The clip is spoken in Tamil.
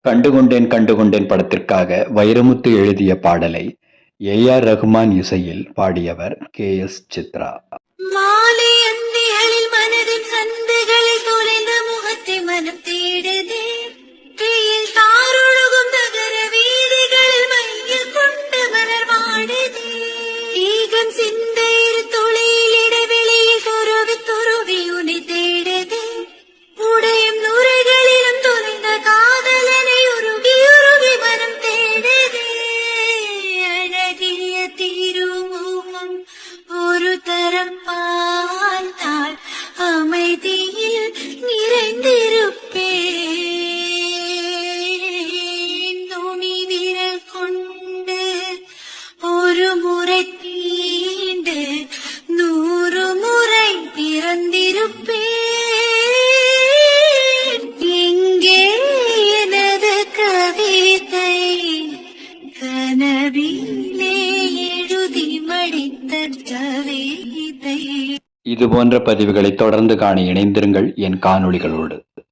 கண்டுகொண்டேன் கண்டுகொண்டேன் படத்திற்காக வைரமுத்து எழுதிய பாடலை ஏ.ஆர். ரகுமான் இசையில் பாடியவர் கே.எஸ். சித்ரா. மாலை அந்திகளில் மனதின் சந்துகளில் தொலைந்த முகத்தை மனம் தேடுதே. வெயில் தாரொழுகும் நகர வீதிகளில் மையில் கொண்டு மலர் வாடுதே. ஈகம் சிந்த இரு தொழில் இடைவெளியில் துருவி துருவி உன்னை தேடுதே. உடையும் நுரைகளிலும் தொலைந்த காதலனை உருகி உருகி மனம் தேடுதே. அழகிய திருமுகம் ஒரு தரம் பார்த்தால் அமைதியில் நிறைந்திருப்பேன். நுனி விரல் கொண்டு ஒரு முறை தீண்டு 100 முறை பிறந்திருப்பேன். எங்கே எனது கவிதை கனவிலே எழுதி மடித்த கவிதை. இது போன்ற பதிவுகளை தொடர்ந்து காண இணைந்திருங்கள் என் காணொளிகளோடு.